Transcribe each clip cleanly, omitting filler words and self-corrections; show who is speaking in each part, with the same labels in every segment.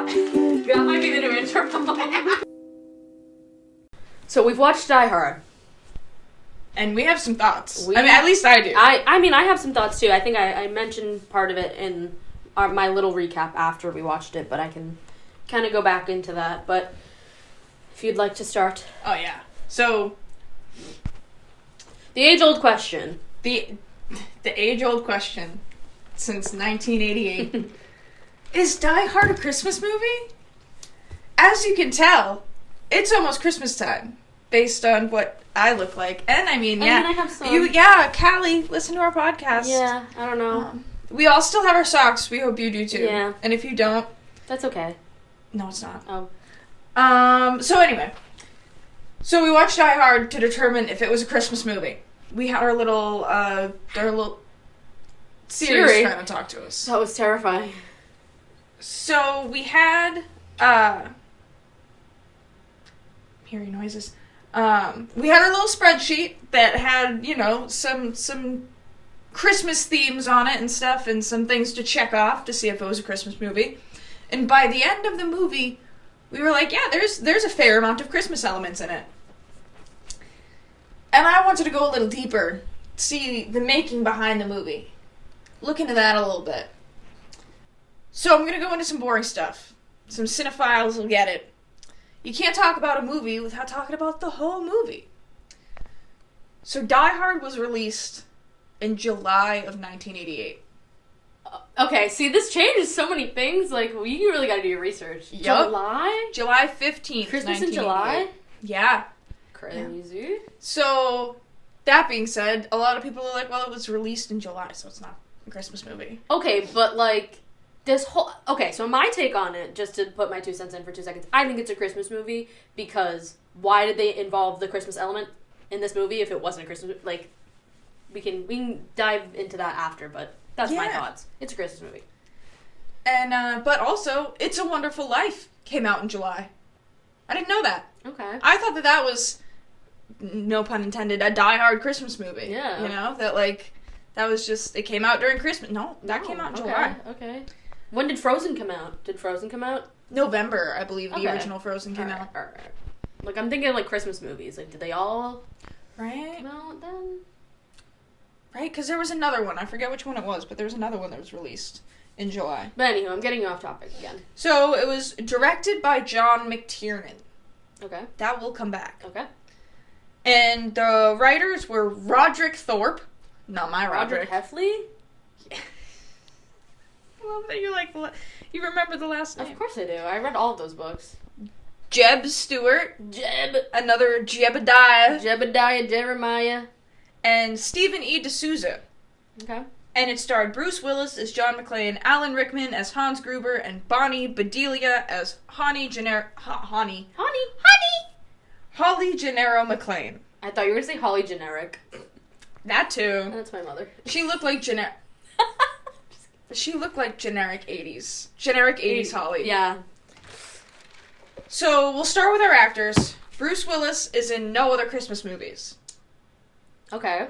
Speaker 1: Yeah. That might be the new intro. So we've watched Die Hard.
Speaker 2: And we have some thoughts. At least I do.
Speaker 1: I mean, I have some thoughts too. I think I mentioned part of it in my little recap after we watched it, but I can kind of go back into that. But if you'd like to start.
Speaker 2: Oh, yeah. So,
Speaker 1: the age-old question.
Speaker 2: The age-old question since 1988. Is Die Hard a Christmas movie? As you can tell, it's almost Christmas time, based on what I look like. And I mean,
Speaker 1: I have some.
Speaker 2: Callie, listen to our podcast.
Speaker 1: Yeah, I don't know.
Speaker 2: We all still have our socks. We hope you do too.
Speaker 1: Yeah.
Speaker 2: And if you don't...
Speaker 1: That's okay.
Speaker 2: No, it's not.
Speaker 1: Oh.
Speaker 2: So anyway. So we watched Die Hard to determine if it was a Christmas movie. We had our little Siri trying to talk to us.
Speaker 1: That was terrifying.
Speaker 2: So we had, hearing noises. We had our little spreadsheet that had, some Christmas themes on it and stuff, and some things to check off to see if it was a Christmas movie. And by the end of the movie, we were like, yeah, there's a fair amount of Christmas elements in it. And I wanted to go a little deeper, see the making behind the movie. Look into that a little bit. So I'm going to go into some boring stuff. Some cinephiles will get it. You can't talk about a movie without talking about the whole movie. So Die Hard was released in July of 1988.
Speaker 1: Okay, see, this changes so many things. Like, well, you really got to do your research.
Speaker 2: Yep.
Speaker 1: July?
Speaker 2: July 15th,
Speaker 1: Christmas in July?
Speaker 2: Yeah.
Speaker 1: Crazy.
Speaker 2: Yeah. So, that being said, a lot of people are like, well, it was released in July, so it's not a Christmas movie.
Speaker 1: Okay, but, like, this whole... Okay, so my take on it, just to put my 2 cents in for 2 seconds, I think it's a Christmas movie because why did they involve the Christmas element in this movie if it wasn't a Christmas... Like, we can dive into that after, but that's my thoughts. It's a Christmas movie.
Speaker 2: And, but also, It's a Wonderful Life came out in July. I didn't know that.
Speaker 1: Okay.
Speaker 2: I thought that was, no pun intended, a Die Hard Christmas movie.
Speaker 1: Yeah.
Speaker 2: That was just, it came out during Christmas. No, that came out in July.
Speaker 1: Okay. When did Frozen come out? Did Frozen come out?
Speaker 2: November, I believe, the original Frozen came out.
Speaker 1: All right. Like, I'm thinking, like, Christmas movies. Like, did they all
Speaker 2: come
Speaker 1: out then?
Speaker 2: Right, because there was another one. I forget which one it was, but there was another one that was released in July.
Speaker 1: But anywho, I'm getting you off topic again.
Speaker 2: So, it was directed by John McTiernan.
Speaker 1: Okay.
Speaker 2: That will come back.
Speaker 1: Okay.
Speaker 2: And the writers were Roderick Thorpe. Not my Roderick.
Speaker 1: Heffley?
Speaker 2: Yeah. I love that you remember the last name.
Speaker 1: Of course I do. I read all of those books.
Speaker 2: Jeb Stewart.
Speaker 1: Jeb.
Speaker 2: Another Jebediah.
Speaker 1: Jebediah Jeremiah.
Speaker 2: And Stephen E. D'Souza.
Speaker 1: Okay.
Speaker 2: And it starred Bruce Willis as John McClane, Alan Rickman as Hans Gruber, and Bonnie Bedelia as Holly Gennaro McClane.
Speaker 1: I thought you were going to say Holly Generic.
Speaker 2: That too.
Speaker 1: That's my mother.
Speaker 2: She looked like generic 80s. Generic 80s Holly.
Speaker 1: Yeah.
Speaker 2: So, we'll start with our actors. Bruce Willis is in no other Christmas movies.
Speaker 1: Okay.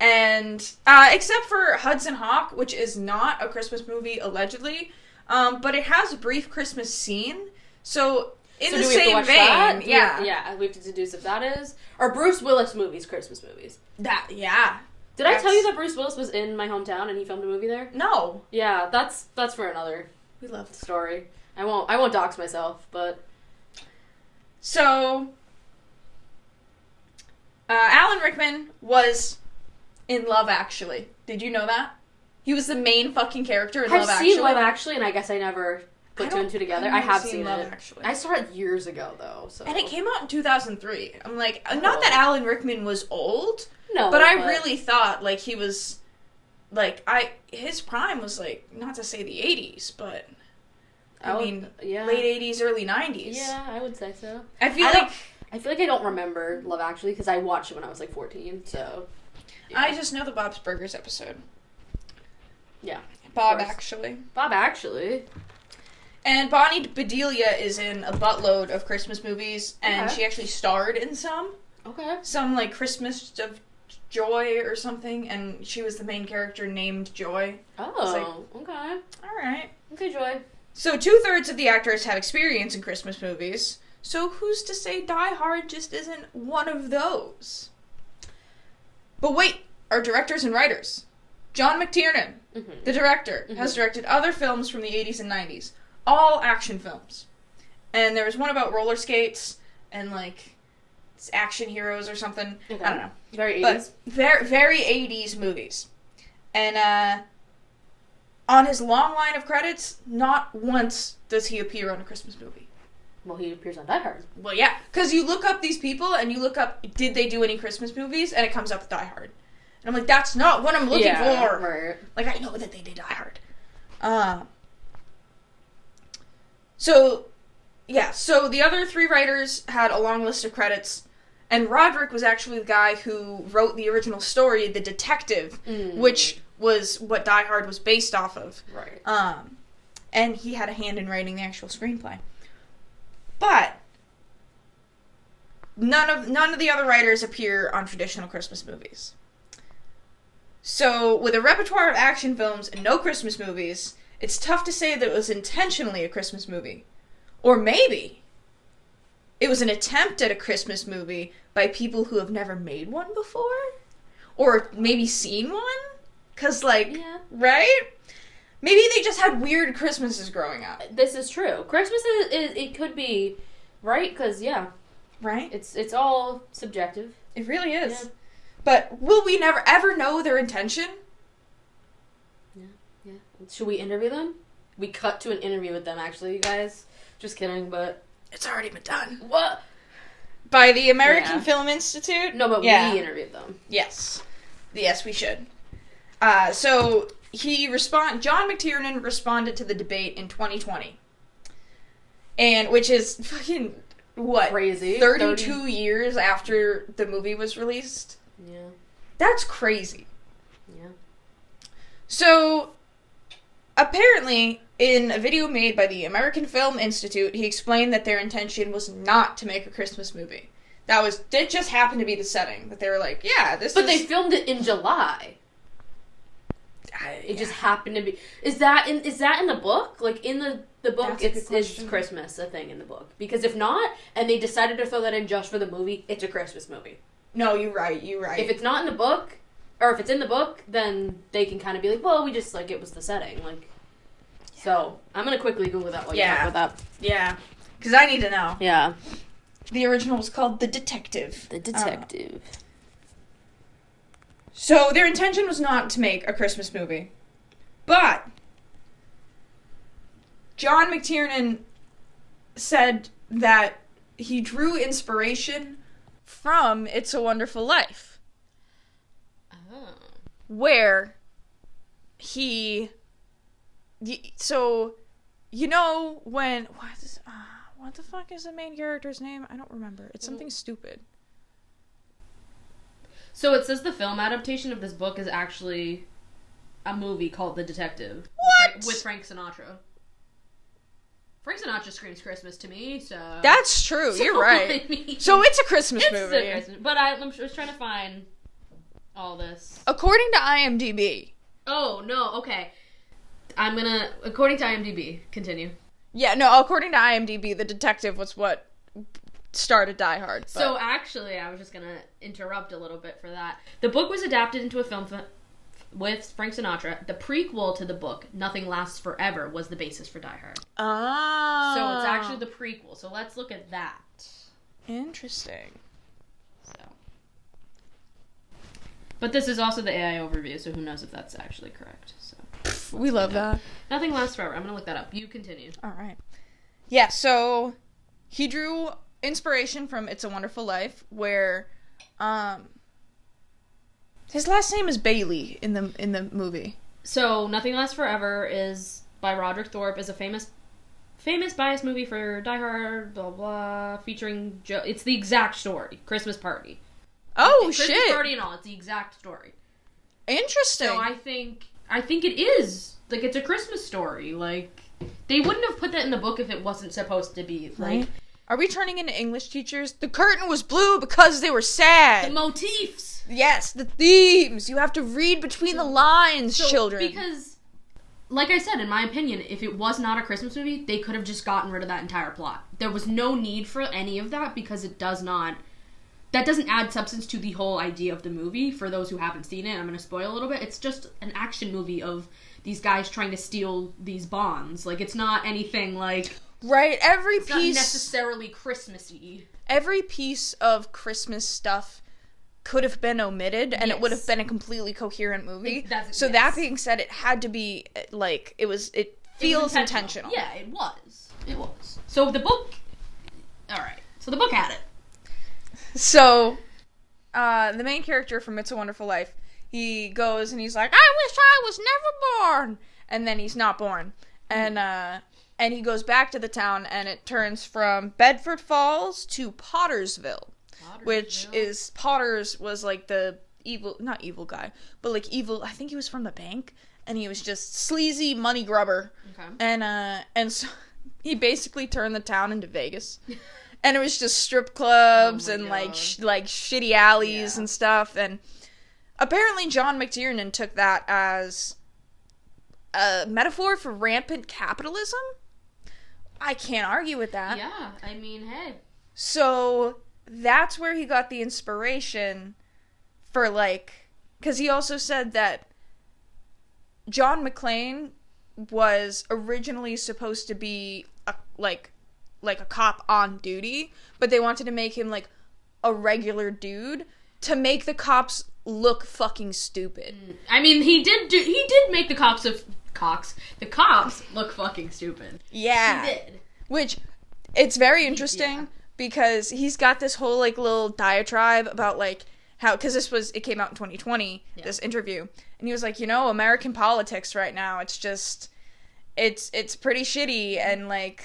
Speaker 2: And, except for Hudson Hawk, which is not a Christmas movie, allegedly, but it has a brief Christmas scene. So, in the same vein,
Speaker 1: yeah, we have to deduce if that is. Or Bruce Willis movies, Christmas movies.
Speaker 2: Did
Speaker 1: I tell you that Bruce Willis was in my hometown and he filmed a movie there?
Speaker 2: No.
Speaker 1: Yeah, that's for another story. I won't dox myself, but...
Speaker 2: So, Alan Rickman was in Love Actually. Did you know that? He was the main fucking character in Love Actually.
Speaker 1: I've seen Love Actually, and I guess I never put two and two together. I have seen
Speaker 2: Love
Speaker 1: it.
Speaker 2: Actually.
Speaker 1: I saw it years ago, though. So.
Speaker 2: And it came out in 2003. I'm like, not that Alan Rickman was old,
Speaker 1: no,
Speaker 2: but I really thought, like, he was, like, his prime was, like, not to say the 80s, but... I mean, late 80s, early 90s.
Speaker 1: Yeah, I would say so.
Speaker 2: I feel like
Speaker 1: I don't remember Love Actually because I watched it when I was like 14. So
Speaker 2: yeah. I just know the Bob's Burgers episode.
Speaker 1: Yeah,
Speaker 2: Bob Actually. And Bonnie Bedelia is in a buttload of Christmas movies, and she actually starred in some.
Speaker 1: Okay.
Speaker 2: Some like Christmas of Joy or something, and she was the main character named Joy.
Speaker 1: Oh, okay.
Speaker 2: All right.
Speaker 1: Okay, Joy.
Speaker 2: So 2/3 of the actors have experience in Christmas movies. So who's to say Die Hard just isn't one of those? But wait, our directors and writers. John McTiernan, the director, has directed other films from the 80s and 90s. All action films. And there was one about roller skates and, like, action heroes or something. Okay. I don't know.
Speaker 1: Very 80s.
Speaker 2: But very 80s movies. And, on his long line of credits, not once does he appear on a Christmas movie.
Speaker 1: Well, he appears on Die Hard.
Speaker 2: Well, yeah. Because you look up these people, and you look up, did they do any Christmas movies? And it comes up with Die Hard. And I'm like, that's not what I'm looking for.
Speaker 1: Right.
Speaker 2: Like, I know that they did Die Hard. So the other 3 writers had a long list of credits, and Roderick was actually the guy who wrote the original story, The Detective, which was what Die Hard was based off of.
Speaker 1: Right.
Speaker 2: And he had a hand in writing the actual screenplay. But none of the other writers appear on traditional Christmas movies. So, with a repertoire of action films and no Christmas movies, it's tough to say that it was intentionally a Christmas movie. Or maybe it was an attempt at a Christmas movie by people who have never made one before? Or maybe seen one? 'Cause, like, right? Maybe they just had weird Christmases growing up.
Speaker 1: This is true. Christmas it could be, right? Because,
Speaker 2: right?
Speaker 1: It's all subjective.
Speaker 2: It really is.
Speaker 1: Yeah.
Speaker 2: But will we never ever know their intention?
Speaker 1: Yeah. Should we interview them? We cut to an interview with them, actually, you guys. Just kidding, but...
Speaker 2: It's already been done.
Speaker 1: What?
Speaker 2: By the American Film Institute?
Speaker 1: No, but we interviewed them.
Speaker 2: Yes. Yes, we should. So... John McTiernan responded to the debate in 2020. And, which is fucking, what?
Speaker 1: Crazy.
Speaker 2: 32 years after the movie was released?
Speaker 1: Yeah.
Speaker 2: That's crazy.
Speaker 1: Yeah.
Speaker 2: So, apparently, in a video made by the American Film Institute, he explained that their intention was not to make a Christmas movie. It just happened to be the setting. That they were like,
Speaker 1: But they filmed it in July. It just happened to be. Is that in the book? Like in the book, is Christmas a thing in the book? Because if not, and they decided to throw that in just for the movie, it's a Christmas movie.
Speaker 2: No, you're right.
Speaker 1: If it's not in the book, or if it's in the book, then they can kind of be like, well, we just like it was the setting, like. Yeah. So I'm gonna quickly Google that while you talk about that.
Speaker 2: Yeah, because I need to know.
Speaker 1: Yeah.
Speaker 2: The original was called The Detective.
Speaker 1: The Detective.
Speaker 2: So, their intention was not to make a Christmas movie. But, John McTiernan said that he drew inspiration from It's a Wonderful Life.
Speaker 1: Oh.
Speaker 2: Where so, you know when... What the fuck is the main character's name? I don't remember. It's something stupid.
Speaker 1: So it says the film adaptation of this book is actually a movie called The Detective.
Speaker 2: What?
Speaker 1: With Frank Sinatra. Frank Sinatra screams Christmas to me, so...
Speaker 2: That's true, you're right. I mean, so it's a Christmas movie.
Speaker 1: It's a Christmas, but I'm just trying to find all this.
Speaker 2: According to IMDb.
Speaker 1: Oh, no, okay. According to IMDb, continue.
Speaker 2: Yeah, no, according to IMDb, The Detective was what started Die Hard. But.
Speaker 1: So actually, I was just going to interrupt a little bit for that. The book was adapted into a film with Frank Sinatra. The prequel to the book, Nothing Lasts Forever, was the basis for Die Hard.
Speaker 2: Oh.
Speaker 1: So it's actually the prequel. So let's look at that.
Speaker 2: Interesting.
Speaker 1: So. But this is also the AI overview, so who knows if that's actually correct. So
Speaker 2: we love that.
Speaker 1: Nothing Lasts Forever. I'm going to look that up. You continue.
Speaker 2: All right. Yeah, so he drew inspiration from It's a Wonderful Life, where his last name is Bailey in the movie.
Speaker 1: So Nothing Lasts Forever is by Roderick Thorpe, is a famous bias movie for Die Hard, blah blah, featuring Joe. It's the exact story. Christmas Party.
Speaker 2: Oh
Speaker 1: Christmas
Speaker 2: shit!
Speaker 1: Christmas Party and all. It's the exact story.
Speaker 2: Interesting.
Speaker 1: So I think it is like it's a Christmas story. Like they wouldn't have put that in the book if it wasn't supposed to be. Like,
Speaker 2: right. Are we turning into English teachers? The curtain was blue because they were sad.
Speaker 1: The motifs.
Speaker 2: Yes, the themes. You have to read between the lines, children.
Speaker 1: Because, like I said, in my opinion, if it was not a Christmas movie, they could have just gotten rid of that entire plot. There was no need for any of that because it does not... That doesn't add substance to the whole idea of the movie. For those who haven't seen it, I'm going to spoil a little bit. It's just an action movie of these guys trying to steal these bonds. Like, it's not anything like...
Speaker 2: Right,
Speaker 1: it's not necessarily Christmassy.
Speaker 2: Every piece of Christmas stuff could have been omitted, and it would have been a completely coherent movie. That being said, it had to be, like, it feels intentional.
Speaker 1: Yeah, it was. It was. So the book... Alright. So the book had it.
Speaker 2: So, the main character from It's a Wonderful Life, he goes and he's like, I wish I was never born! And then he's not born. And he goes back to the town, and it turns from Bedford Falls to Pottersville. Which is, Potters was like the evil, not evil guy, but like evil, I think he was from the bank, and he was just sleazy money grubber. Okay. And so he basically turned the town into Vegas. And it was just strip clubs and like shitty alleys and stuff. And apparently John McTiernan took that as a metaphor for rampant capitalism. I can't argue with that.
Speaker 1: Yeah, I mean, hey.
Speaker 2: So that's where he got the inspiration for, like, because he also said that John McClane was originally supposed to be a cop on duty, but they wanted to make him like a regular dude to make the cops look fucking stupid.
Speaker 1: I mean, he did make the cops look fucking stupid.
Speaker 2: Yeah.
Speaker 1: He did.
Speaker 2: Which, it's very interesting because he's got this whole like little diatribe about like how, because it came out in 2020, this interview, and he was like, American politics right now, it's just, it's pretty shitty, and like,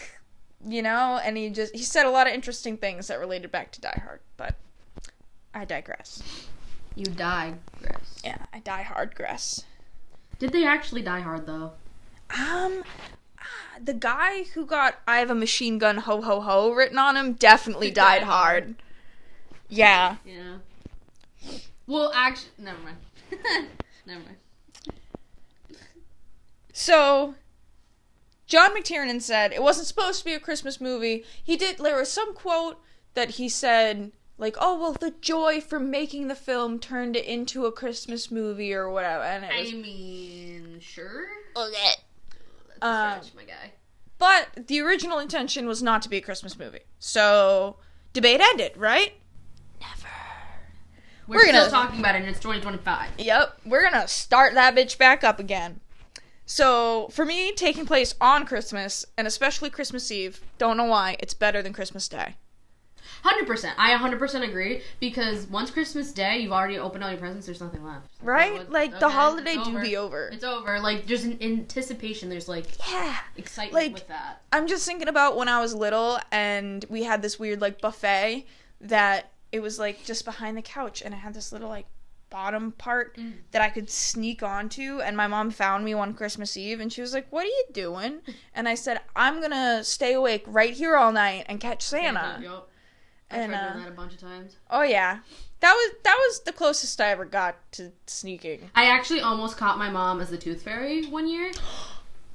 Speaker 2: and he said a lot of interesting things that related back to Die Hard, but I digress.
Speaker 1: You digress.
Speaker 2: Yeah, I die hard gress.
Speaker 1: Did they actually die hard, though?
Speaker 2: The guy who got I have a machine gun ho ho ho written on him definitely died hard. Yeah.
Speaker 1: Yeah. Well, actually, never mind. Never mind.
Speaker 2: So, John McTiernan said it wasn't supposed to be a Christmas movie. There was some quote that he said, like, oh, well, the joy from making the film turned it into a Christmas movie or whatever. And
Speaker 1: I mean, sure.
Speaker 2: Okay.
Speaker 1: That's a stretch, my guy.
Speaker 2: But the original intention was not to be a Christmas movie. So, debate ended, right? Never.
Speaker 1: We're still talking about it, and it's 2025.
Speaker 2: Yep. We're gonna start that bitch back up again. So, for me, taking place on Christmas, and especially Christmas Eve, don't know why, it's better than Christmas Day.
Speaker 1: 100%. I 100% agree, because once Christmas Day, you've already opened all your presents, there's nothing left.
Speaker 2: Right? The holiday do be over.
Speaker 1: It's over. Like, there's an anticipation, there's, like, excitement with that.
Speaker 2: I'm just thinking about when I was little, and we had this weird, like, buffet that it was, like, just behind the couch, and it had this little, like, bottom part that I could sneak onto, and my mom found me one Christmas Eve, and she was like, what are you doing? And I said, I'm gonna stay awake right here all night and catch Santa.
Speaker 1: Yep. I tried doing that a bunch of times.
Speaker 2: Oh yeah. That was the closest I ever got to sneaking.
Speaker 1: I actually almost caught my mom as the Tooth Fairy one year.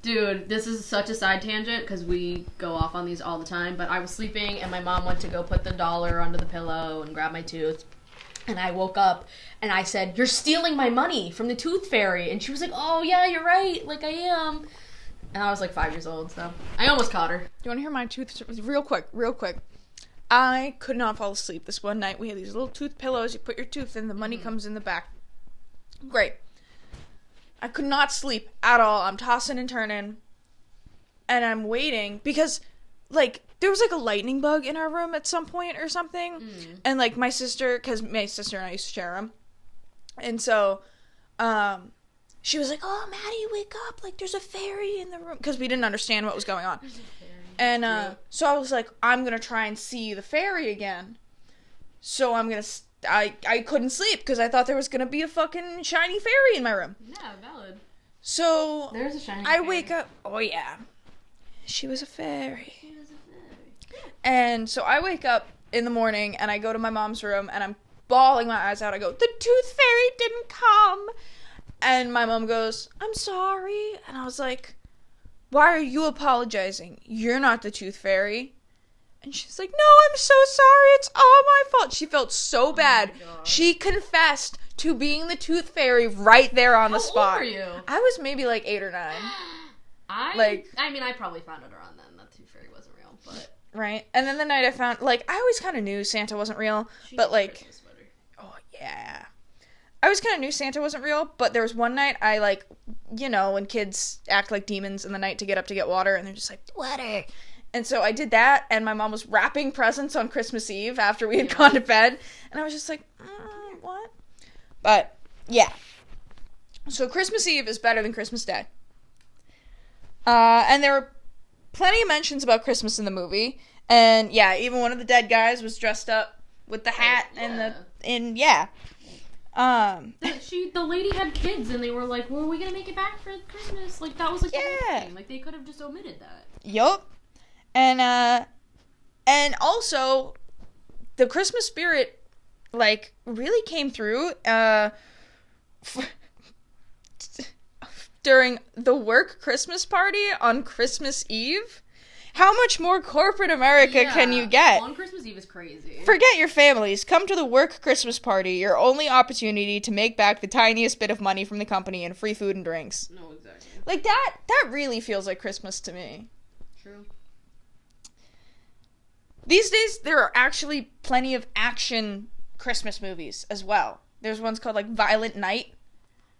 Speaker 1: Dude, this is such a side tangent, because we go off on these all the time, but I was sleeping, and my mom went to go put the dollar under the pillow and grab my tooth. And I woke up, and I said, you're stealing my money from the Tooth Fairy. And she was like, oh, yeah, you're right. Like, I am. And I was, like, 5 years old, so I almost caught her.
Speaker 2: Do you want to hear my tooth? Real quick. I could not fall asleep this one night. We had these little tooth pillows. You put your tooth in, the money comes in the back. Great. I could not sleep at all. I'm tossing and turning. And I'm waiting, because, like, there was, like, a lightning bug in our room at some point or something. And, like, my sister, because my sister and I used to share them. And so, she was like, oh, Maddie, wake up. Like, there's a fairy in the room. Because we didn't understand what was going on. And, so I was like, I'm going to try and see the fairy again. So I'm going to, I couldn't sleep, because I thought there was going to be a fucking shiny fairy in my room.
Speaker 1: Yeah, valid.
Speaker 2: So,
Speaker 1: there's a shiny fairy.
Speaker 2: I wake up. Oh, yeah. She was a fairy. And so I wake up in the morning, and I go to my mom's room, and I'm bawling my eyes out. I go, the Tooth Fairy didn't come. And my mom goes, I'm sorry. And I was like, why are you apologizing? You're not the tooth fairy. And she's like, no, I'm so sorry. It's all my fault. She felt so bad. She confessed to being the tooth fairy right there on the spot.
Speaker 1: How old were you?
Speaker 2: I was maybe like 8 or 9.
Speaker 1: I mean, I probably found it around then. That tooth fairy wasn't real, but...
Speaker 2: Right. And then the night I found, like, I always kind of knew Santa wasn't real, but like... Oh, yeah. I always kind of knew Santa wasn't real, but there was one night I, like, you know, when kids act like demons in the night to get up to get water, and they're just like, water. And so I did that, and my mom was wrapping presents on Christmas Eve after we had gone to bed, and I was just like, what? But, yeah. So Christmas Eve is better than Christmas Day. And there were plenty of mentions about Christmas in the movie, and, yeah, even one of the dead guys was dressed up with the hat and the,
Speaker 1: the lady had kids, and they were like, well, are we gonna make it back for Christmas? Like, that was, like, the whole thing. Like, they could have just omitted that.
Speaker 2: Yup. And also, the Christmas spirit, like, really came through, during the work Christmas party on Christmas Eve. How much more corporate America can you get?
Speaker 1: On Christmas Eve is crazy.
Speaker 2: Forget your families. Come to the work Christmas party, your only opportunity to make back the tiniest bit of money from the company and free food and drinks.
Speaker 1: No, exactly.
Speaker 2: Like, that really feels like Christmas to me.
Speaker 1: True.
Speaker 2: These days, there are actually plenty of action Christmas movies as well. There's ones called, like, Violent Night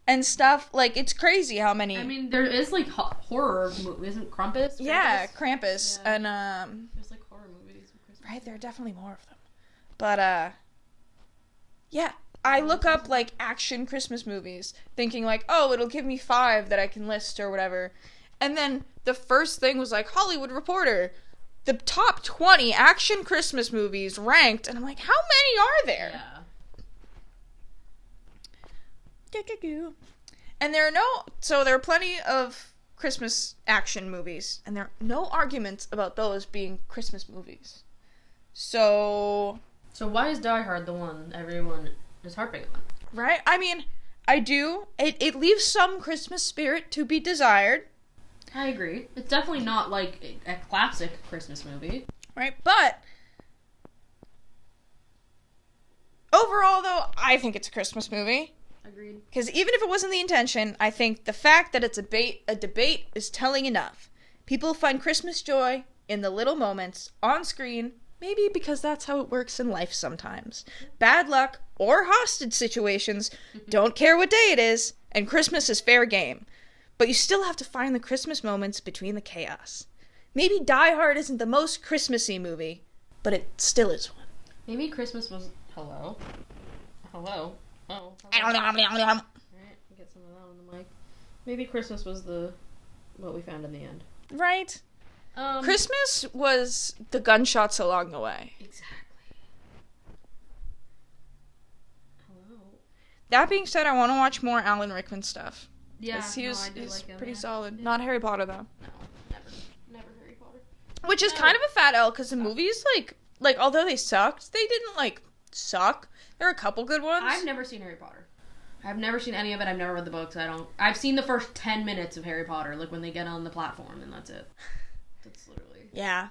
Speaker 2: and stuff. Like, it's crazy how many...
Speaker 1: I mean, there is, like, horror movies. Isn't Krampus?
Speaker 2: Yeah, Krampus. Yeah. And,
Speaker 1: there's, like, horror movies with Christmas.
Speaker 2: Right, there are definitely more of them. But, yeah. I look up, like, action Christmas movies, thinking, like, oh, it'll give me 5 that I can list or whatever. And then the first thing was, like, Hollywood Reporter. The top 20 action Christmas movies ranked, and I'm like, how many are there?
Speaker 1: Yeah.
Speaker 2: And there are plenty of Christmas action movies, and there are no arguments about those being Christmas movies. So
Speaker 1: why is Die Hard the one everyone is harping on?
Speaker 2: Right? I mean, I do. It leaves some Christmas spirit to be desired.
Speaker 1: I agree. It's definitely not, like, a classic Christmas movie.
Speaker 2: Right? But overall, though, I think it's a Christmas movie.
Speaker 1: Agreed.
Speaker 2: Because even if it wasn't the intention, I think the fact that it's a debate is telling enough. People find Christmas joy in the little moments on screen, maybe because that's how it works in life sometimes. Bad luck or hostage situations, don't care what day it is, and Christmas is fair game. But you still have to find the Christmas moments between the chaos. Maybe Die Hard isn't the most Christmassy movie, but it still is one.
Speaker 1: Maybe Christmas was... Hello? Oh. Hello.
Speaker 2: Alright,
Speaker 1: Get some of that on the mic. Maybe Christmas was what we found in the end.
Speaker 2: Right? Christmas was the gunshots along the way.
Speaker 1: Exactly. Hello.
Speaker 2: That being said, I want to watch more Alan Rickman stuff.
Speaker 1: Yeah,
Speaker 2: he's
Speaker 1: like him,
Speaker 2: pretty solid.
Speaker 1: Yeah.
Speaker 2: Not Harry Potter, though.
Speaker 1: No, never Harry Potter.
Speaker 2: Which is kind of a fat L, because the movies, like, although they sucked, they didn't, like, suck. There are a couple good ones.
Speaker 1: I've never seen Harry Potter. I've never seen any of it. I've never read the books. I've seen the first 10 minutes of Harry Potter, like, when they get on the platform, and that's it. That's literally...
Speaker 2: Yeah.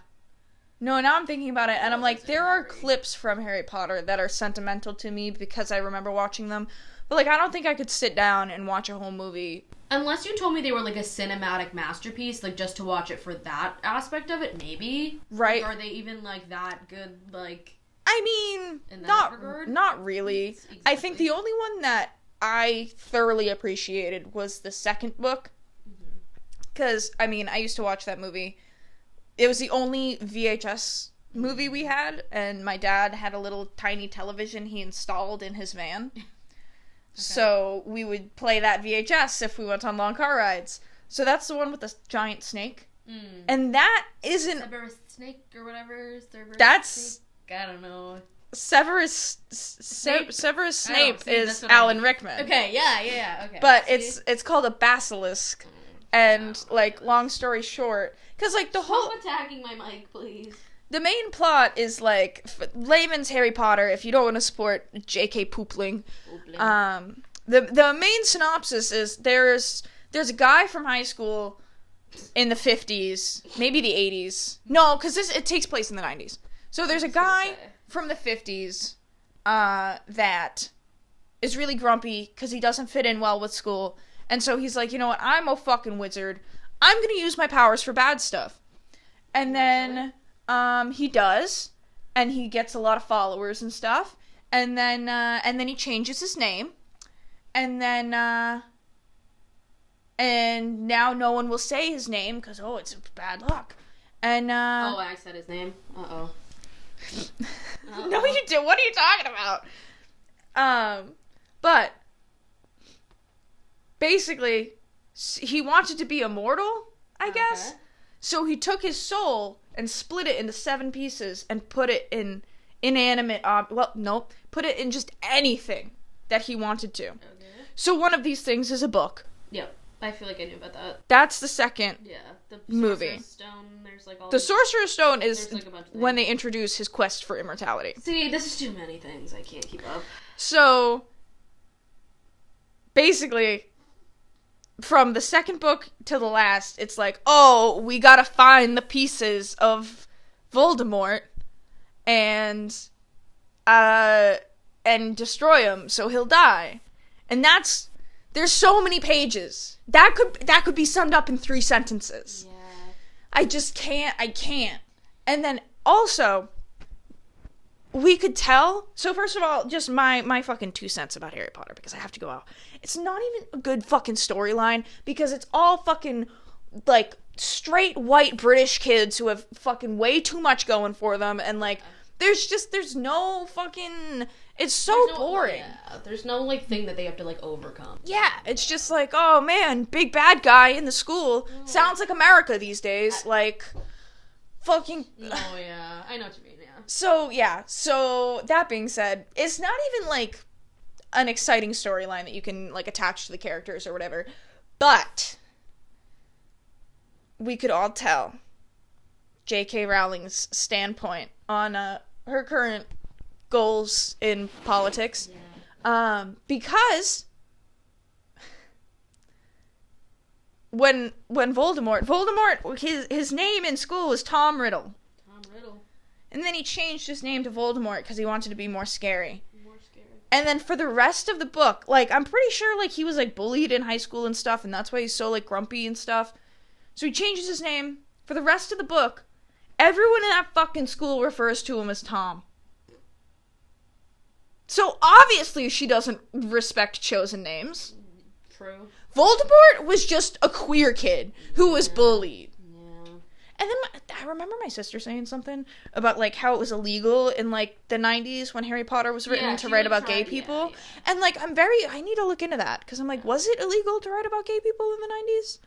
Speaker 2: No, now I'm thinking about it, and I'm like, there are clips from Harry Potter that are sentimental to me because I remember watching them. But, like, I don't think I could sit down and watch a whole movie.
Speaker 1: Unless you told me they were, like, a cinematic masterpiece, like, just to watch it for that aspect of it, maybe.
Speaker 2: Right.
Speaker 1: Like, are they even, like, that good, like...
Speaker 2: I mean,
Speaker 1: in that regard?
Speaker 2: Not really.
Speaker 1: Exactly.
Speaker 2: I think the only one that I thoroughly appreciated was the second book. Because, I mean, I used to watch that movie. It was the only VHS movie we had, and my dad had a little tiny television he installed in his van. Okay. So we would play that VHS if we went on long car rides. So that's the one with the giant snake. Mm. And that isn't...
Speaker 1: Severus Snake or whatever.
Speaker 2: That's...
Speaker 1: Snake? I don't know.
Speaker 2: Severus Snape is Alan Rickman.
Speaker 1: Okay, yeah, okay.
Speaker 2: But it's called a basilisk. And, like, long story short... Because, like, the whole...
Speaker 1: Stop attacking my mic, please.
Speaker 2: The main plot is, like, layman's Harry Potter, if you don't want to support J.K. Poopling. The The main synopsis is there's a guy from high school in the 50s, maybe the 80s. No, because it takes place in the 90s. So there's a guy from the 50s that is really grumpy because he doesn't fit in well with school. And so he's like, you know what, I'm a fucking wizard. I'm going to use my powers for bad stuff. And then he does, and he gets a lot of followers and stuff. And then he changes his name. And then and now no one will say his name because it's bad luck. And
Speaker 1: I said his name. Uh-oh.
Speaker 2: No, you did. What are you talking about? But basically, he wanted to be immortal, I guess. So he took his soul and split it into 7 pieces and put it in inanimate put it in just anything that he wanted to. Okay. So one of these things is a book.
Speaker 1: Yep. I feel like I knew about that.
Speaker 2: That's the second
Speaker 1: the
Speaker 2: movie.
Speaker 1: Sorcerer's Stone, there's like all
Speaker 2: the Sorcerer's Stone is
Speaker 1: like a bunch of
Speaker 2: when they introduce his quest for immortality.
Speaker 1: See, this is too many things. I can't keep up.
Speaker 2: So, basically, from the second book to the last, it's like, we gotta find the pieces of Voldemort and destroy him so he'll die. And there's so many pages. That could be summed up in 3 sentences.
Speaker 1: Yeah.
Speaker 2: I can't. And then also, we could tell. So first of all, just my fucking 2 cents about Harry Potter, because I have to go out. It's not even a good fucking storyline, because it's all fucking, like, straight white British kids who have fucking way too much going for them, and, like, there's no fucking... It's so boring.
Speaker 1: Yeah, there's no, like, thing that they have to, like, overcome.
Speaker 2: Yeah, it's just like, oh, man, big bad guy in the school. Sounds like America these days. Fucking...
Speaker 1: Oh, yeah. I know what you mean, yeah.
Speaker 2: So, that being said, it's not even, like, an exciting storyline that you can, like, attach to the characters or whatever. But we could all tell J.K. Rowling's standpoint on her current goals in politics. Yeah. Because when Voldemort, his name in school was Tom Riddle. And then he changed his name to Voldemort because he wanted to be more scary. And then for the rest of the book, like, I'm pretty sure, like, he was, like, bullied in high school and stuff, and that's why he's so, like, grumpy and stuff. So he changes his name. For the rest of the book, everyone in that fucking school refers to him as Tom. So obviously she doesn't respect chosen names.
Speaker 1: True.
Speaker 2: Voldemort was just a queer kid who was bullied. Yeah. And then I remember my sister saying something about, like, how it was illegal in, like, the 90s when Harry Potter was written to write about gay people. Yeah. And, like, I need to look into that, because I'm like, was it illegal to write about gay people in the 90s?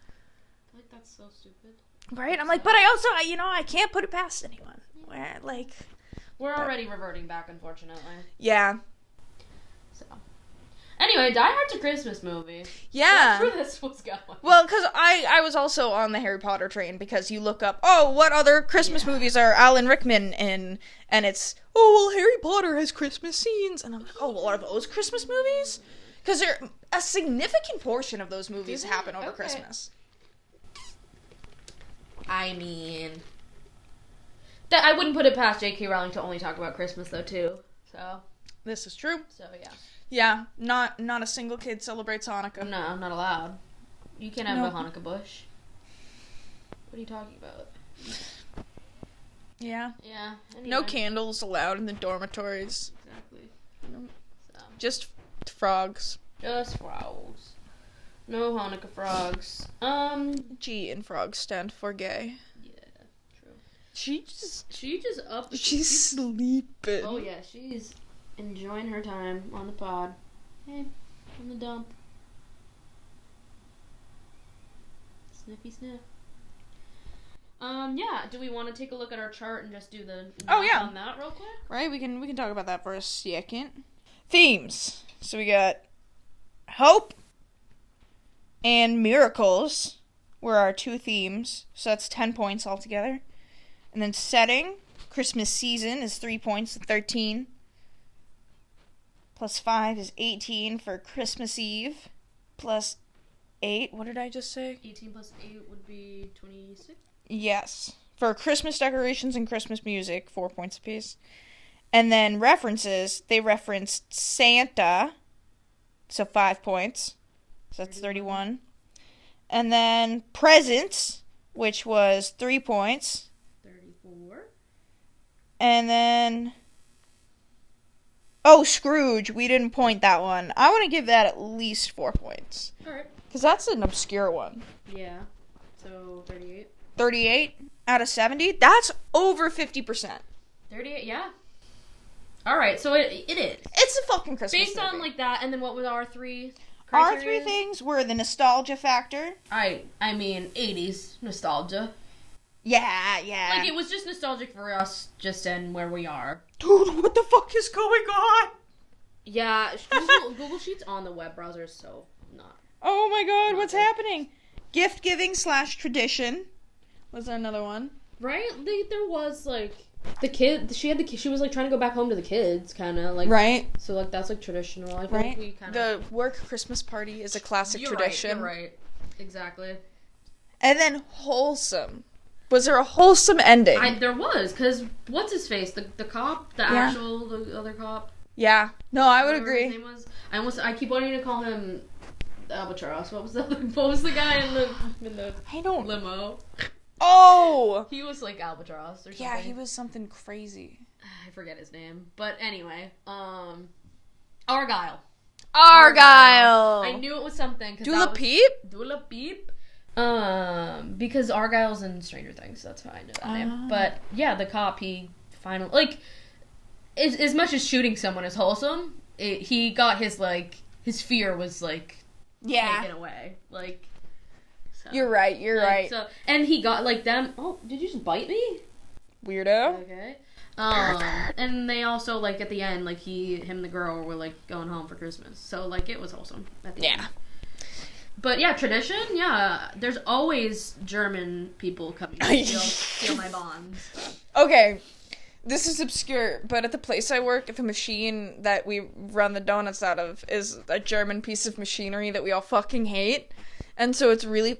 Speaker 1: Like, that's so stupid.
Speaker 2: Right? I'm like, but I also, I can't put it past anyone. Where, like...
Speaker 1: We're already reverting back, unfortunately.
Speaker 2: Yeah.
Speaker 1: So, anyway, Die Hard's a Christmas movie.
Speaker 2: Yeah.
Speaker 1: That's where this was going.
Speaker 2: Well, because I was also on the Harry Potter train, because you look up, what other Christmas movies are Alan Rickman in, and it's, Harry Potter has Christmas scenes, and I'm like, are those Christmas movies? Because a significant portion of those movies happen over Christmas.
Speaker 1: I mean, I wouldn't put it past J.K. Rowling to only talk about Christmas, though, too, so...
Speaker 2: This is true.
Speaker 1: So, yeah.
Speaker 2: Yeah, not a single kid celebrates Hanukkah.
Speaker 1: No, I'm not allowed. You can't have a Hanukkah bush. What are you talking about?
Speaker 2: Yeah.
Speaker 1: Yeah. Anyway.
Speaker 2: No candles allowed in the dormitories.
Speaker 1: Exactly.
Speaker 2: No. So. Just frogs.
Speaker 1: Just frogs. No Hanukkah frogs.
Speaker 2: G in frogs stand for gay.
Speaker 1: Yeah, true.
Speaker 2: She's
Speaker 1: up.
Speaker 2: She's sleeping.
Speaker 1: Oh yeah, she's enjoying her time on the pod. Hey, on the dump. Sniffy sniff. Yeah, do we want to take a look at our chart and just do the on that real quick?
Speaker 2: Right, we can talk about that for a second. Themes. So we got hope and miracles were our 2 themes. So that's 10 points altogether. And then setting, Christmas season is 3 points, 13. plus 5 is 18 for Christmas Eve. Plus 8, what did I just say?
Speaker 1: 18 plus 8 would be 26?
Speaker 2: Yes. For Christmas decorations and Christmas music, 4 points apiece. And then references, they referenced Santa, so 5 points. So that's 31. And then presents, which was 3 points.
Speaker 1: 34.
Speaker 2: And then... Oh, Scrooge. We didn't point that one. I want to give that at least 4 points.
Speaker 1: Alright.
Speaker 2: Because that's an obscure one.
Speaker 1: Yeah. So, 38.
Speaker 2: 38 out of 70? That's over 50%.
Speaker 1: 38, yeah. Alright, so it is.
Speaker 2: It's a fucking Christmas
Speaker 1: Based
Speaker 2: movie.
Speaker 1: on, like, that, and then what was our 3
Speaker 2: Our
Speaker 1: criteria?
Speaker 2: 3 things were the nostalgia factor.
Speaker 1: I mean, 80s nostalgia.
Speaker 2: Yeah.
Speaker 1: Like, it was just nostalgic for us, just in where we are.
Speaker 2: Dude, what the fuck is going on?
Speaker 1: Yeah, Google Sheets on the web browser is so not.
Speaker 2: Oh my god, what's
Speaker 1: Okay.
Speaker 2: happening? Gift giving / tradition. Was there another one?
Speaker 1: Right? There was, like, the kid, she was, like, trying to go back home to the kids, kind of, like.
Speaker 2: Right.
Speaker 1: So, like, that's, like, traditional. I feel like we kind of.
Speaker 2: The work Christmas party is a classic tradition.
Speaker 1: You're right. Exactly.
Speaker 2: And then wholesome. Was there a wholesome ending?
Speaker 1: There was, because what's his face? The cop? The other cop?
Speaker 2: Yeah. No, I would
Speaker 1: Whatever his
Speaker 2: agree.
Speaker 1: name was. I keep wanting to call him Albatross. What was the guy in the
Speaker 2: I don't...
Speaker 1: limo?
Speaker 2: Oh!
Speaker 1: He was like Albatross or something.
Speaker 2: Yeah, he was something crazy.
Speaker 1: I forget his name. But anyway, Argyle. I knew it was something.
Speaker 2: Dula Peep?
Speaker 1: Dula Peep. Because Argyle's in Stranger Things. That's how I know that name. But yeah, the cop, he finally, like, as much as shooting someone is wholesome, he got his fear was, like, taken away. Like, so,
Speaker 2: You're right.
Speaker 1: So, and he got, like, them, oh, did you just bite me?
Speaker 2: Weirdo.
Speaker 1: Okay. And they also, like, at the end, like, him and the girl were, like, going home for Christmas. So, like, it was wholesome at the end. But, yeah, tradition, yeah. There's always German people coming to steal my bonds.
Speaker 2: Okay, this is obscure, but at the place I work, the machine that we run the donuts out of is a German piece of machinery that we all fucking hate. And so it's really,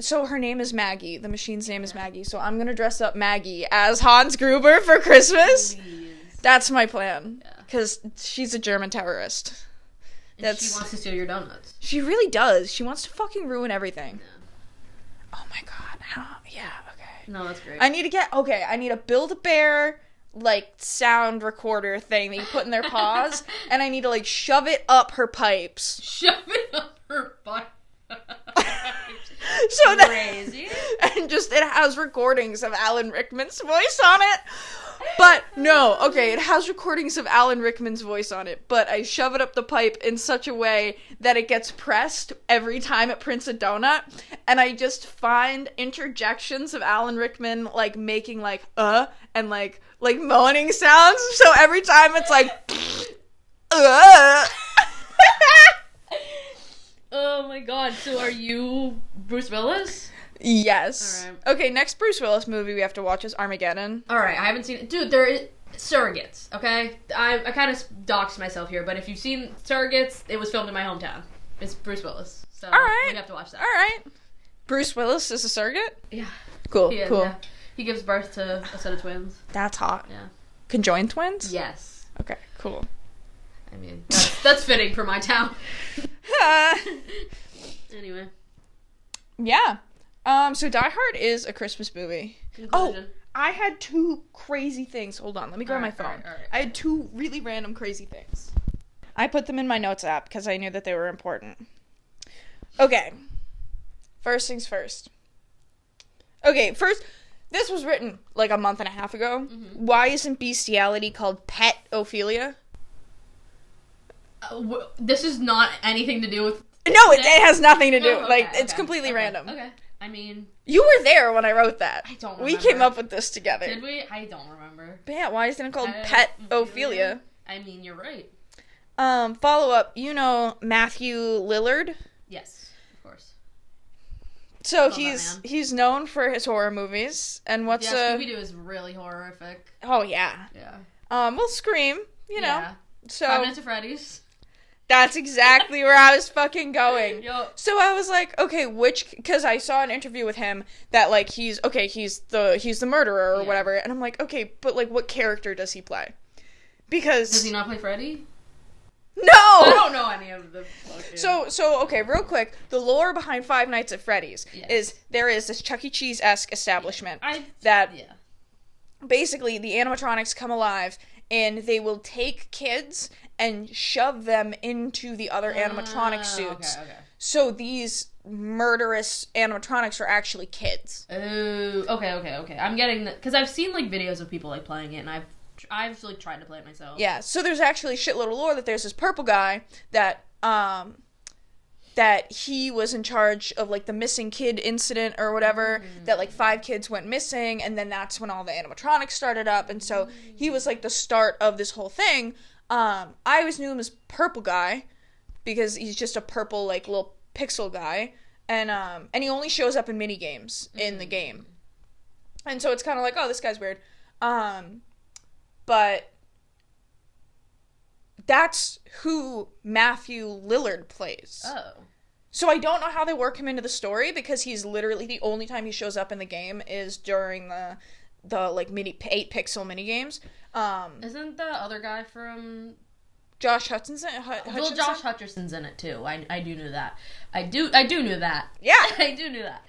Speaker 2: so her name is Maggie. The machine's name is Maggie. So I'm gonna dress up Maggie as Hans Gruber for Christmas.
Speaker 1: Please.
Speaker 2: That's my plan.
Speaker 1: Yeah.
Speaker 2: Because she's a German terrorist.
Speaker 1: And she wants to steal your donuts.
Speaker 2: She really does. She wants to fucking ruin everything.
Speaker 1: Yeah.
Speaker 2: Oh my god. Yeah, okay.
Speaker 1: No, that's great.
Speaker 2: I need a Build-A-Bear, like, sound recorder thing that you put in their paws, and I need to, like, shove it up her pipes.
Speaker 1: Shove it up her butt.
Speaker 2: So that,
Speaker 1: Crazy.
Speaker 2: and just, it has recordings of Alan Rickman's voice on it. But, no, okay, it has recordings of Alan Rickman's voice on it, but I shove it up the pipe in such a way that it gets pressed every time it prints a donut, and I just find interjections of Alan Rickman, like, making, like, and, like moaning sounds, so every time it's like,
Speaker 1: Oh my god, so are you Bruce Willis?
Speaker 2: Yes.
Speaker 1: Alright.
Speaker 2: Okay, next Bruce Willis movie we have to watch is Armageddon.
Speaker 1: Alright, I haven't seen it. Dude, there is Surrogates, okay? I kind of doxed myself here, but if you've seen Surrogates, it was filmed in my hometown. It's Bruce Willis, so we have to watch that.
Speaker 2: Alright. Bruce Willis is a surrogate?
Speaker 1: Yeah.
Speaker 2: Cool,
Speaker 1: He is,
Speaker 2: cool.
Speaker 1: yeah. He gives birth to a set of twins.
Speaker 2: That's hot.
Speaker 1: Yeah.
Speaker 2: Conjoined twins?
Speaker 1: Yes.
Speaker 2: Okay, cool.
Speaker 1: I mean, that's fitting for my town. Anyway.
Speaker 2: Yeah. So Die Hard is a Christmas movie.
Speaker 1: Conclusion.
Speaker 2: Oh, I had 2 crazy things. Hold on, let me grab my phone.
Speaker 1: Alright.
Speaker 2: I had 2 really random crazy things. I put them in my notes app because I knew that they were important. Okay. First things first. Okay, first, this was written like a month and a half ago. Mm-hmm. Why isn't bestiality called pet Ophelia?
Speaker 1: This is not anything to do with...
Speaker 2: No, it has nothing to do.
Speaker 1: Oh, okay,
Speaker 2: it's completely random.
Speaker 1: Okay. I mean...
Speaker 2: You were there when I wrote that.
Speaker 1: I don't remember.
Speaker 2: We came up with this together.
Speaker 1: Did we? I don't remember.
Speaker 2: But yeah, why isn't it called Pet Ophelia?
Speaker 1: I mean, you're right.
Speaker 2: Follow up. You know Matthew Lillard?
Speaker 1: Yes, of course.
Speaker 2: So
Speaker 1: Love that man.
Speaker 2: he's known for his horror movies. And what's
Speaker 1: Scooby-Doo is really horrific.
Speaker 2: Oh yeah.
Speaker 1: Yeah.
Speaker 2: Well, Scream. You know.
Speaker 1: Yeah.
Speaker 2: So
Speaker 1: Five Nights at Freddy's.
Speaker 2: that's exactly where I was fucking going.
Speaker 1: Yo.
Speaker 2: So I was like, okay, because I saw an interview with him that, like, he's the murderer or whatever, and I'm like, okay, but, like, what character does he play? Because...
Speaker 1: Does he not play Freddy?
Speaker 2: No!
Speaker 1: I don't know any of the fucking...
Speaker 2: So, okay, real quick, the lore behind Five Nights at Freddy's is there is this Chuck E. Cheese-esque establishment that basically the animatronics come alive and they will take kids and shove them into the other animatronic suits.
Speaker 1: Okay.
Speaker 2: So these murderous animatronics are actually kids.
Speaker 1: Oh, okay. I'm getting that, because I've seen, like, videos of people, like, playing it, and I've like, tried to play it myself.
Speaker 2: Yeah, so there's actually a shitload of lore that there's this purple guy that he was in charge of, like, the missing kid incident or whatever, that, like, 5 kids went missing, and then that's when all the animatronics started up, and so he was, like, the start of this whole thing. I always knew him as Purple Guy, because he's just a purple, like, little pixel guy, and he only shows up in minigames in the game. And so it's kind of like, oh, this guy's weird. But that's who Matthew Lillard plays.
Speaker 1: Oh.
Speaker 2: So I don't know how they work him into the story, because he's literally the only time he shows up in the game is during the like 8-pixel minigames.
Speaker 1: Isn't the other guy from
Speaker 2: Josh Hutcherson?
Speaker 1: Well, Josh Hutcherson's in it too. I do know that. I do know that.
Speaker 2: Yeah.
Speaker 1: I do know that.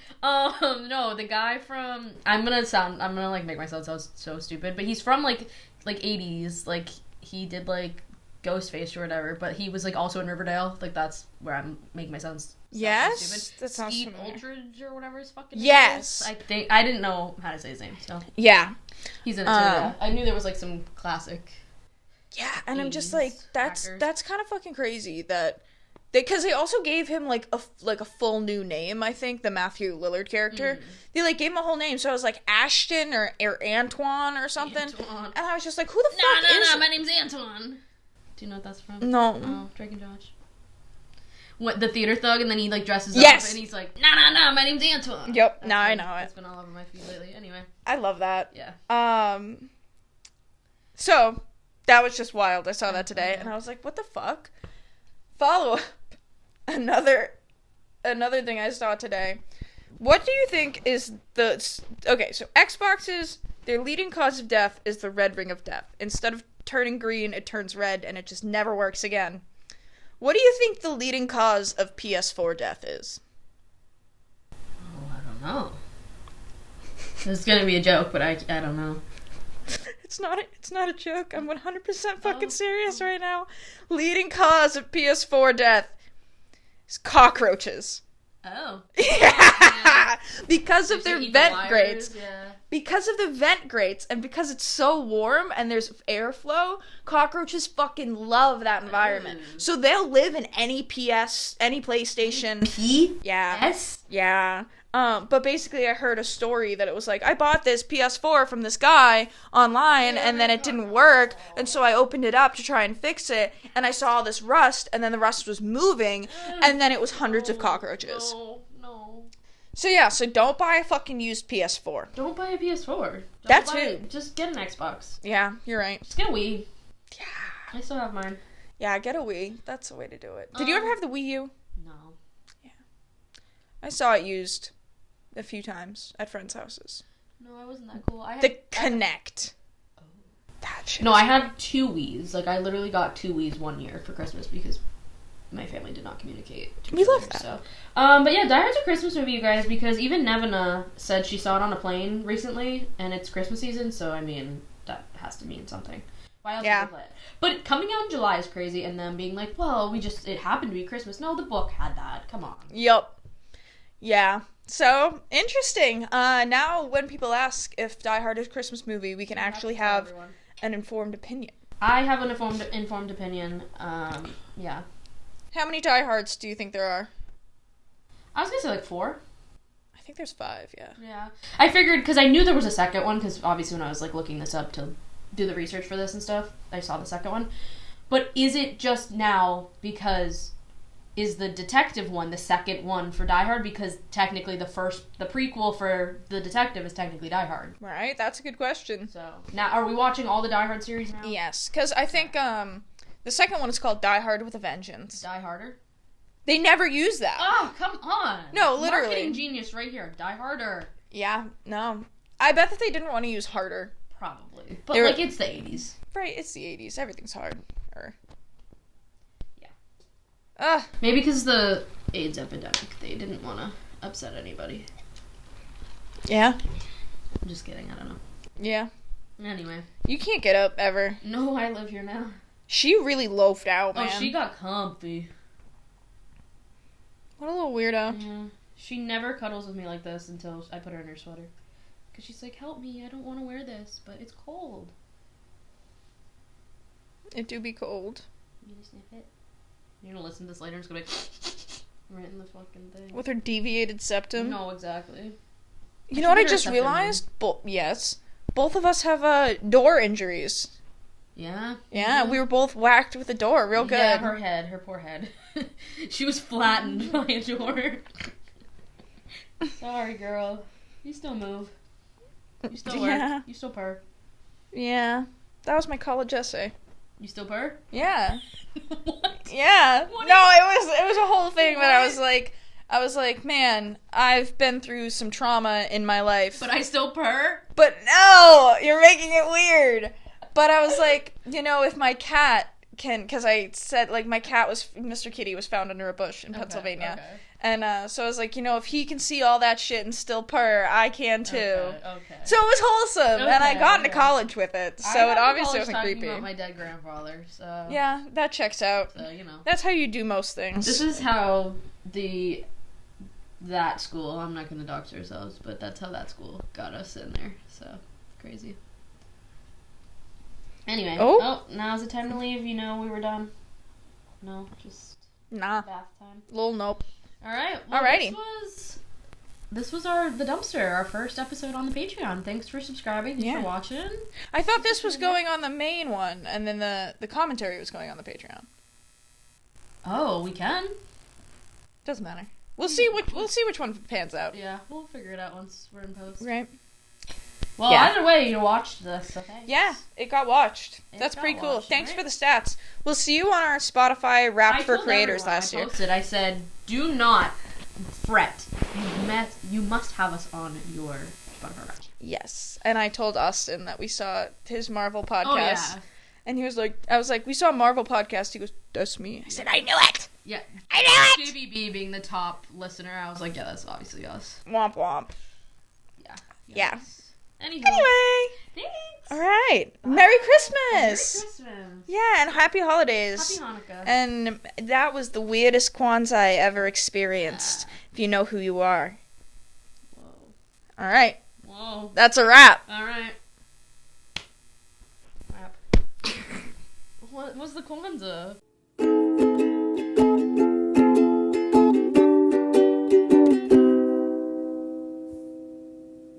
Speaker 1: No, the guy from I'm gonna like make myself sound so stupid, but he's from like 80s. Like, he did like Ghostface or whatever, but he was like also in Riverdale. Like, that's where I'm making myself sound
Speaker 2: yes,
Speaker 1: stupid.
Speaker 2: that sounds
Speaker 1: Steve
Speaker 2: familiar.
Speaker 1: Aldridge or whatever his fucking
Speaker 2: yes.
Speaker 1: name is. I think I didn't know how to say his name, so
Speaker 2: yeah,
Speaker 1: he's in it too. Yeah. I knew there was like some classic.
Speaker 2: Yeah, and I'm just like, that's
Speaker 1: actors.
Speaker 2: kind of fucking crazy that because they also gave him like a full new name. I think the Matthew Lillard character, they like gave him a whole name. So I was like Ashton or Antoine or something,
Speaker 1: Antoine.
Speaker 2: and I was just like, who the fuck is?
Speaker 1: No, my name's Antoine. Do you know what that's from?
Speaker 2: No.
Speaker 1: Oh, Drake and Josh. What, the theater thug, and then he like dresses
Speaker 2: yes.
Speaker 1: up and he's like, no, my name's Antoine.
Speaker 2: Yep,
Speaker 1: That's
Speaker 2: now I
Speaker 1: been,
Speaker 2: know it.
Speaker 1: It's been all over my feed lately. Anyway.
Speaker 2: I love that.
Speaker 1: Yeah.
Speaker 2: So that was just wild. I saw that today, and I was like, what the fuck? Follow up. Another thing I saw today. What do you think is okay, so Xboxes, their leading cause of death is the red ring of death. Instead of turning green, it turns red, and it just never works again. What do you think the leading cause of PS4 death is?
Speaker 1: Oh, I don't know. This is gonna be a joke, but I don't know.
Speaker 2: It's not a joke. I'm 100% fucking serious right now. Leading cause of PS4 death is cockroaches.
Speaker 1: Oh.
Speaker 2: Yeah. Because of their vent grates.
Speaker 1: Yeah.
Speaker 2: Because of the vent grates, and because it's so warm and there's airflow, cockroaches fucking love that environment. So they'll live in any PlayStation. Yeah.
Speaker 1: Yes?
Speaker 2: Yeah. But basically I heard a story that it was like, I bought this PS4 from this guy online, and then it didn't work, and so I opened it up to try and fix it, and I saw this rust, and then the rust was moving, and then it was hundreds of cockroaches.
Speaker 1: No.
Speaker 2: So yeah, so don't buy a fucking used PS4.
Speaker 1: Don't buy a PS4. Just get an Xbox.
Speaker 2: Yeah, you're right.
Speaker 1: Just get a Wii.
Speaker 2: Yeah.
Speaker 1: I still have mine.
Speaker 2: Yeah, get a Wii. That's the way to do it. Did you ever have the Wii U?
Speaker 1: No.
Speaker 2: Yeah. I saw it used a few times at friends' houses.
Speaker 1: No, I wasn't that cool.
Speaker 2: The Kinect. That shit.
Speaker 1: No, I had 2 Wiis. Like, I literally got 2 Wiis one year for Christmas because my family did not communicate.
Speaker 2: We love that.
Speaker 1: So, but yeah, Die Hard's a Christmas movie, you guys, because even Nevena said she saw it on a plane recently, and it's Christmas season, so I mean, that has to mean something. Why else would they play it? But coming out in July is crazy, and them being like, well, it happened to be Christmas. No, the book had that. Come on.
Speaker 2: Yup. Yeah. So, interesting. Now, when people ask if Die Hard is a Christmas movie, we can actually have an informed opinion.
Speaker 1: I have an informed opinion. Yeah.
Speaker 2: How many Die Hards do you think there are?
Speaker 1: I was gonna say like 4.
Speaker 2: I think there's 5, yeah.
Speaker 1: Yeah. I figured, because I knew there was a second one, because obviously when I was like looking this up to do the research for this and stuff, I saw the second one. But is it just now because is the detective one the second one for Die Hard? Because technically the prequel for the detective is technically Die Hard.
Speaker 2: Right, that's a good question.
Speaker 1: So, now, are we watching all the Die Hard series now?
Speaker 2: Yes, because I think, The second one is called Die Hard with a Vengeance.
Speaker 1: Die Harder?
Speaker 2: They never use that.
Speaker 1: Oh, come on.
Speaker 2: No, literally.
Speaker 1: Marketing genius right here. Die Harder.
Speaker 2: Yeah, no. I bet that they didn't want to use harder.
Speaker 1: Probably. But, like, it's the 80s.
Speaker 2: Right, it's the 80s. Everything's hard.
Speaker 1: Yeah. Maybe because the AIDS epidemic, they didn't want to upset anybody.
Speaker 2: Yeah?
Speaker 1: I'm just kidding, I don't know.
Speaker 2: Yeah.
Speaker 1: Anyway.
Speaker 2: You can't get up, ever.
Speaker 1: No, I live here now.
Speaker 2: She really loafed out, man.
Speaker 1: Oh, she got comfy.
Speaker 2: What a little weirdo.
Speaker 1: Yeah. She never cuddles with me like this until I put her in her sweater. Because she's like, help me, I don't want to wear this, but it's cold.
Speaker 2: It do be cold.
Speaker 1: You need to sniff it? You're going to listen to this later and it's going to be right in the fucking thing.
Speaker 2: With her deviated septum?
Speaker 1: No, exactly.
Speaker 2: You know what I just realized? Yes. Both of us have door injuries.
Speaker 1: Yeah?
Speaker 2: Yeah, we were both whacked with a door real good.
Speaker 1: Yeah, her poor head. She was flattened by a door. Sorry, girl. You still move. You still work. You still purr.
Speaker 2: Yeah. That was my college essay.
Speaker 1: You still purr?
Speaker 2: Yeah.
Speaker 1: What?
Speaker 2: Yeah.
Speaker 1: What
Speaker 2: No, it was a whole thing, but I was like, man, I've been through some trauma in my life.
Speaker 1: But I still purr?
Speaker 2: But no, you're making it weird. But I was like, if my cat can, because I said, like, my cat Mr. Kitty was found under a bush in Pennsylvania. Okay. And so I was like, if he can see all that shit and still purr, I can too.
Speaker 1: Okay.
Speaker 2: So it was wholesome, and I got into college with it, so it obviously wasn't creepy.
Speaker 1: About my dead grandfather, so
Speaker 2: yeah, that checks out.
Speaker 1: So
Speaker 2: that's how you do most things.
Speaker 1: This is how that school. I'm not going to dox ourselves, but that's how that school got us in there. So crazy. Anyway, now's the time to leave. We were done. No, just bath time.
Speaker 2: Lol, nope.
Speaker 1: All right. Well, alrighty. This was the dumpster, our first episode on the Patreon. Thanks for subscribing. Thanks for watching.
Speaker 2: I thought this was going on the main one, and then the commentary was going on the Patreon.
Speaker 1: Oh, we can.
Speaker 2: Doesn't matter. We'll see which one pans out.
Speaker 1: Yeah, we'll figure it out once we're in post.
Speaker 2: Right.
Speaker 1: Well, either way, you watched this, so thanks.
Speaker 2: Yeah, it got watched. That's pretty cool. Thanks for the stats. We'll see you on our Spotify Wrapped for Creators last year.
Speaker 1: I said, do not fret. You must have us on your Spotify Wrapped.
Speaker 2: Yes, and I told Austin that we saw his Marvel podcast.
Speaker 1: Oh, yeah.
Speaker 2: And he was like, I was like, we saw a Marvel podcast. He goes, that's me. I said, I knew it.
Speaker 1: Yeah.
Speaker 2: I knew it.
Speaker 1: JBB being the top listener, I was like, yeah, that's obviously us.
Speaker 2: Womp womp.
Speaker 1: Yeah.
Speaker 2: Yeah.
Speaker 1: Anyway.
Speaker 2: Thanks. All right. Merry Christmas.
Speaker 1: Merry Christmas.
Speaker 2: Yeah, and happy holidays.
Speaker 1: Happy Hanukkah.
Speaker 2: And that was the weirdest Kwanzaa I ever experienced, if you know who you are.
Speaker 1: Whoa.
Speaker 2: All right.
Speaker 1: Whoa.
Speaker 2: That's a wrap.
Speaker 1: All right. Wrap. What was the Kwanzaa?